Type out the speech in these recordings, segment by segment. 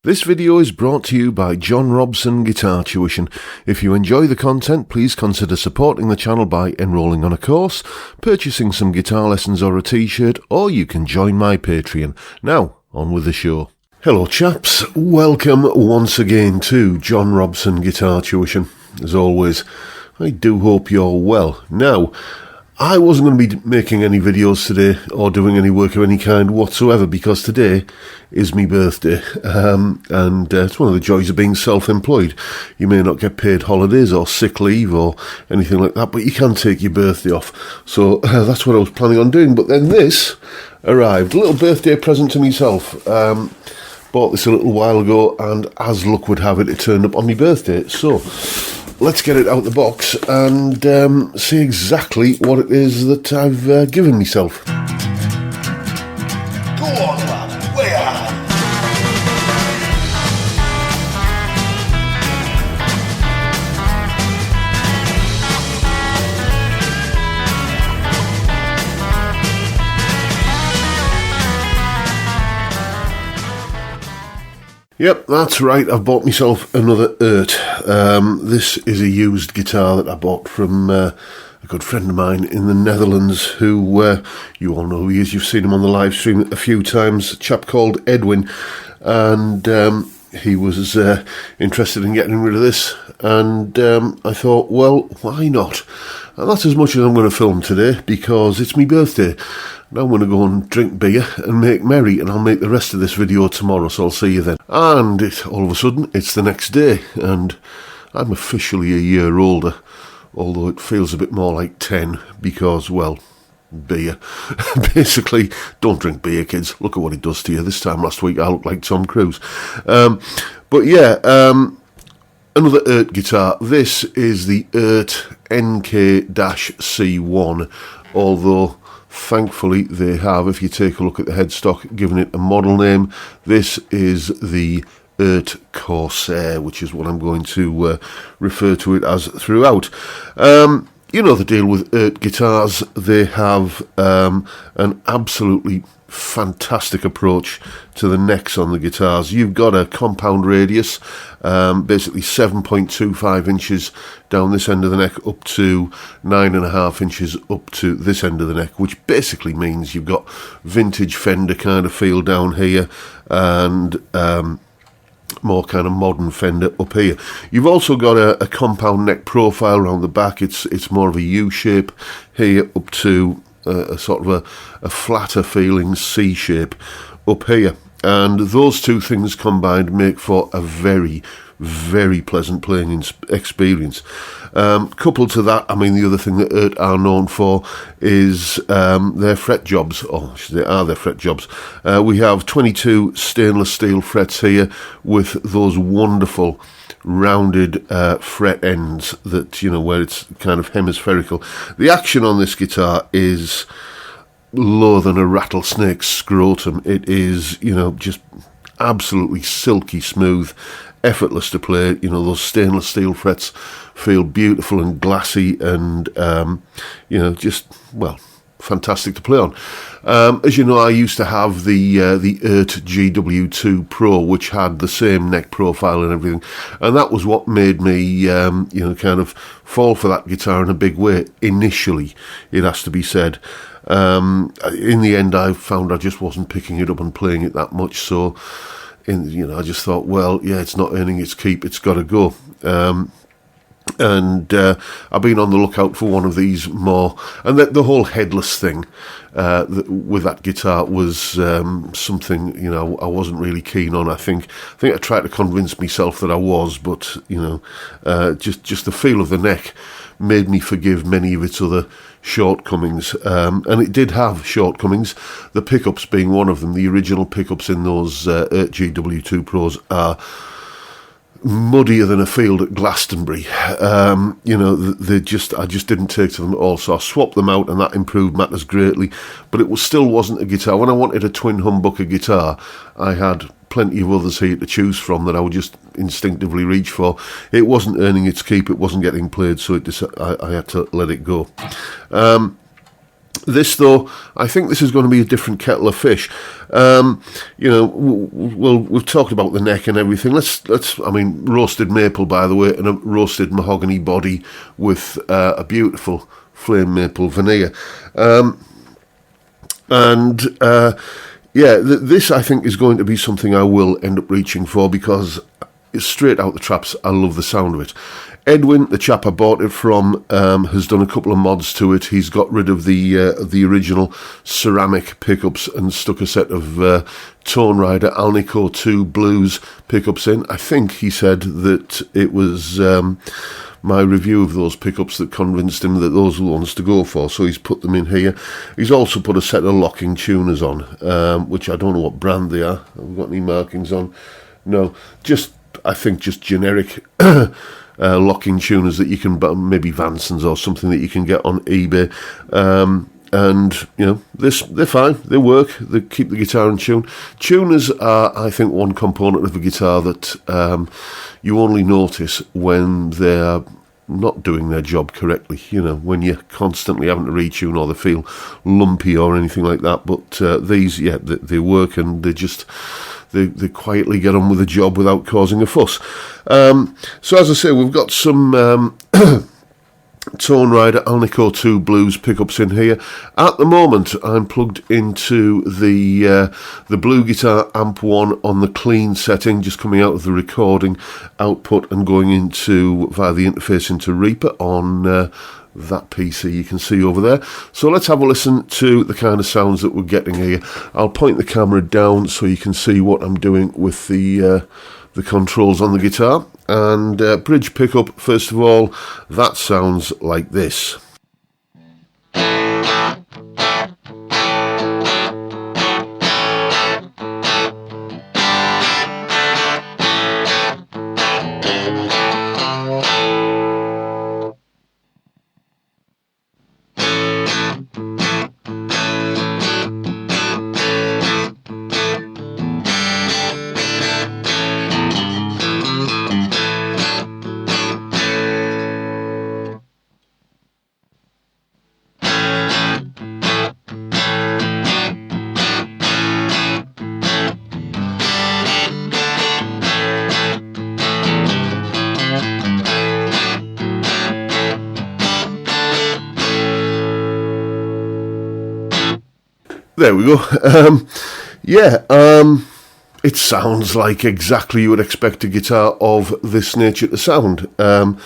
This video is brought to you by John Robson Guitar Tuition. If you enjoy the content, please consider supporting the channel by enrolling on a course, purchasing some guitar lessons or a t-shirt, or you can join my Patreon. Now, on with the show. Hello chaps, welcome once again to John Robson Guitar Tuition. As always, I do hope you're well. Now, I wasn't going to be making any videos today or doing any work of any kind whatsoever because today is my birthday, and it's one of the joys of being self-employed. You may not get paid holidays or sick leave or anything like that, but you can take your birthday off. So that's what I was planning on doing, but then this arrived, a little birthday present to myself. Bought this a little while ago, and as luck would have it, it turned up on my birthday. So let's get it out the box and see exactly what it is that I've given myself. Go on, lad, way ahead. Yep, that's right, I've bought myself another Ert. This is a used guitar that I bought from a good friend of mine in the Netherlands who, you all know who he is, you've seen him on the live stream a few times, a chap called Edwin, and he was interested in getting rid of this, and I thought, well, why not? And that's as much as I'm going to film today, because it's my birthday. Now I'm going to go and drink beer and make merry, and I'll make the rest of this video tomorrow, so I'll see you then. And all of a sudden, it's the next day, and I'm officially a year older, although it feels a bit more like 10, because, well, beer. Basically, don't drink beer, kids. Look at what it does to you. This time last week, I looked like Tom Cruise. But yeah, another Ert guitar. This is the Ert NK-C1, although thankfully they have, if you take a look at the headstock, given it a model name. This is the Ert Corsair, which is what I'm going to refer to it as throughout. You know the deal with Ert guitars. They have an absolutely fantastic approach to the necks on the guitars. You've got a compound radius, basically 7.25 inches down this end of the neck up to 9.5 inches up to this end of the neck, which basically means you've got vintage Fender kind of feel down here and more kind of modern Fender up here. You've also got a compound neck profile around the back. It's more of a U shape here up to a sort of a flatter feeling C shape up here, and those two things combined make for a very, very pleasant playing experience. Coupled to that, I mean, the other thing that Ert are known for is their fret jobs, or they are their fret jobs. We have 22 stainless steel frets here with those wonderful rounded fret ends that, you know, where it's kind of hemispherical. The action on this guitar is lower than a rattlesnake's scrotum. It is, you know, just absolutely silky smooth, effortless to play. You know, those stainless steel frets feel beautiful and glassy and, you know, just, well, fantastic to play on. As you know, I used to have the Ert GW2 Pro, which had the same neck profile and everything, and that was what made me, you know, kind of fall for that guitar in a big way. Initially, it has to be said. In the end, I found I just wasn't picking it up and playing it that much, so, you know, I just thought, well, yeah, it's not earning its keep, it's got to go. And I've been on the lookout for one of these more, and the whole headless thing with that guitar was something, you know, I wasn't really keen on. I think I tried to convince myself that I was, but, you know, just the feel of the neck made me forgive many of its other shortcomings, and it did have shortcomings, the pickups being one of them. The original pickups in those Ert GW2 Pros are muddier than a field at Glastonbury. You know, I just didn't take to them at all, so I swapped them out, and that improved matters greatly, but it still wasn't a guitar. When I wanted a twin humbucker guitar, I had plenty of others here to choose from that I would just instinctively reach for. It wasn't earning its keep, it wasn't getting played, so I had to let it go. This, though, I think this is going to be a different kettle of fish. You know, we've talked about the neck and everything. I mean, roasted maple, by the way, and a roasted mahogany body with a beautiful flame maple veneer. This I think is going to be something I will end up reaching for, because straight out the traps, I love the sound of it. Edwin, the chap I bought it from, has done a couple of mods to it. He's got rid of the original ceramic pickups and stuck a set of Tone Rider Alnico 2 Blues pickups in. I think he said that it was my review of those pickups that convinced him that those were the ones to go for, so he's put them in here. He's also put a set of locking tuners on, which I don't know what brand they are. Have we got any markings on? No, I think just generic locking tuners that you can, maybe Vansons or something that you can get on eBay. And, you know, they're fine. They work. They keep the guitar in tune. Tuners are, I think, one component of a guitar that you only notice when they're not doing their job correctly. You know, when you're constantly having to retune, or they feel lumpy or anything like that. But these, yeah, they work, and they quietly get on with the job without causing a fuss. So as I say, we've got some Tone Rider Alnico 2 Blues pickups in here. At the moment, I'm plugged into the Blue Guitar Amp 1 on the clean setting, just coming out of the recording output and going into via the interface into Reaper on that PC you can see over there. So let's have a listen to the kind of sounds that we're getting here. I'll point the camera down so you can see what I'm doing with the controls on the guitar. And bridge pickup, first of all, that sounds like this. There we go. It sounds like exactly you would expect a guitar of this nature to sound. It's a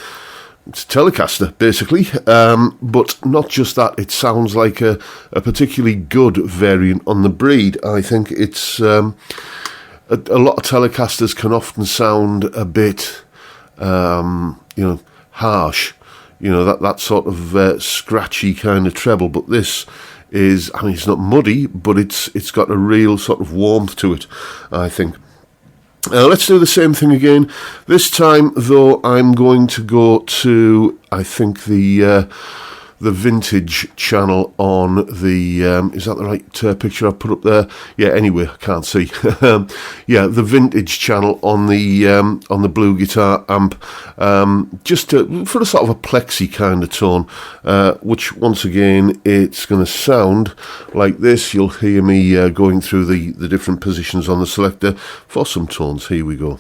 Telecaster, basically, but not just that. It sounds like a particularly good variant on the breed. I think it's a lot of Telecasters can often sound a bit, harsh. You know, that sort of scratchy kind of treble, but this is, I mean, it's not muddy, but it's got a real sort of warmth to it, I think. Let's do the same thing again. This time, though, I'm going to go to, I think, the vintage channel on the, is that the right picture I put up there? Yeah, anyway, I can't see. The vintage channel on the Blue Guitar amp, for a sort of a plexi kind of tone, which once again, it's going to sound like this. You'll hear me going through the different positions on the selector for some tones. Here we go.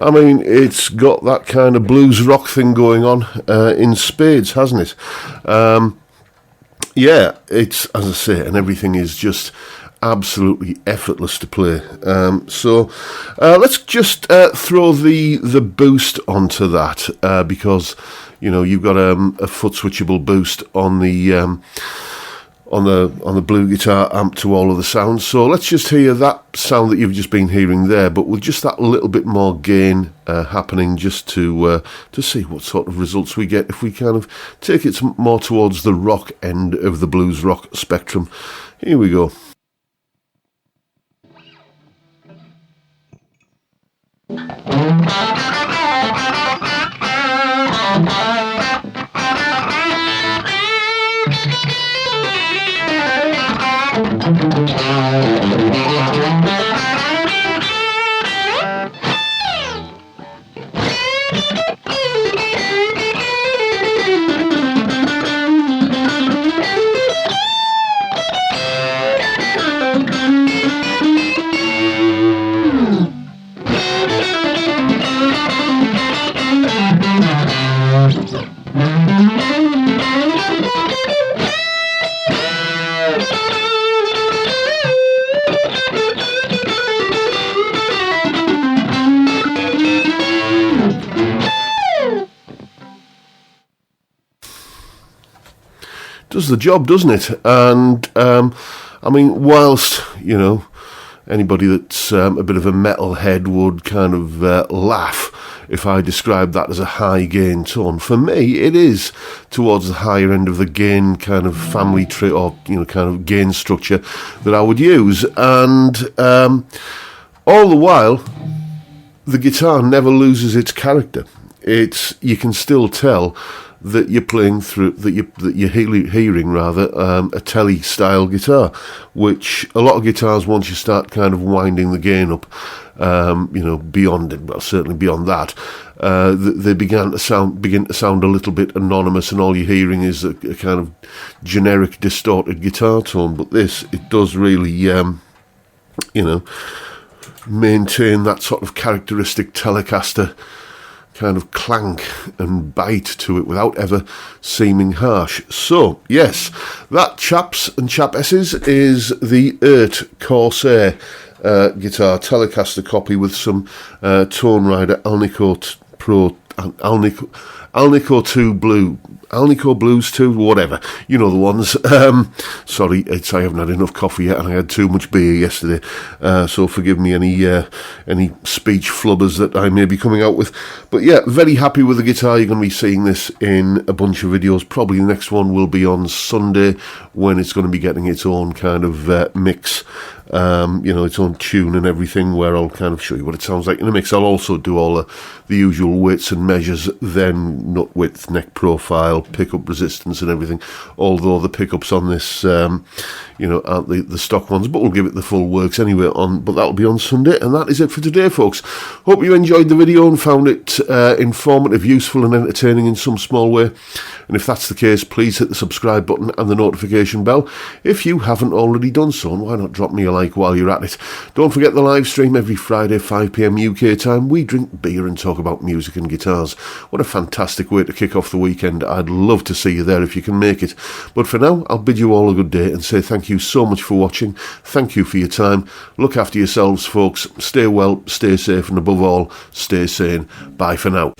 I mean, it's got that kind of blues rock thing going on in spades, hasn't it? Yeah, it's, as I say, and everything is just absolutely effortless to play. So let's just throw the boost onto that, because you know you've got a foot switchable boost on the blue guitar amp to all of the sounds. So let's just hear that sound that you've just been hearing there, but with just that little bit more gain happening, just to see what sort of results we get if we kind of take it more towards the rock end of the blues rock spectrum. Here we go. Does the job, doesn't it? And I mean, whilst you know anybody that's a bit of a metalhead would kind of laugh if I describe that as a high gain tone, for me it is towards the higher end of the gain kind of family tree, or you know, kind of gain structure that I would use. And all the while, the guitar never loses its character. You can still tell that you're playing through, that you're hearing rather a telly style guitar, which a lot of guitars, once you start kind of winding the gain up, you know, beyond it, well, certainly beyond that, they begin to sound a little bit anonymous, and all you're hearing is a kind of generic distorted guitar tone. But this, it does really, you know, maintain that sort of characteristic Telecaster kind of clank and bite to it without ever seeming harsh. So, yes, that, chaps and chapesses, is the Ert Corsair guitar, Telecaster copy with some Tone Rider Alnico Pro, Alnico 2 Blue, Alnico Blues 2, whatever, you know the ones. Sorry, I haven't had enough coffee yet, and I had too much beer yesterday, so forgive me any speech flubbers that I may be coming out with. But yeah, very happy with the guitar. You're going to be seeing this in a bunch of videos. Probably the next one will be on Sunday, when it's going to be getting its own kind of mix, you know, its own tune and everything, where I'll kind of show you what it sounds like in a mix. I'll also do all the usual weights and measures, then nut width, neck profile, pickup resistance and everything, although the pickups on this you know, aren't the stock ones, but we'll give it the full works anyway but that'll be on Sunday. And that is it for today, folks. Hope you enjoyed the video and found it informative, useful and entertaining in some small way. And if that's the case, please hit the subscribe button and the notification bell if you haven't already done so, and why not drop me a like while you're at it. Don't forget the live stream every Friday, 5 PM UK time. We drink beer and talk about music and guitars. What a fantastic way to kick off the weekend. I'd love to see you there if you can make it. But for now, I'll bid you all a good day and say thank you so much for watching. Thank you for your time. Look after yourselves, folks. Stay well, stay safe, and above all, stay sane. Bye for now.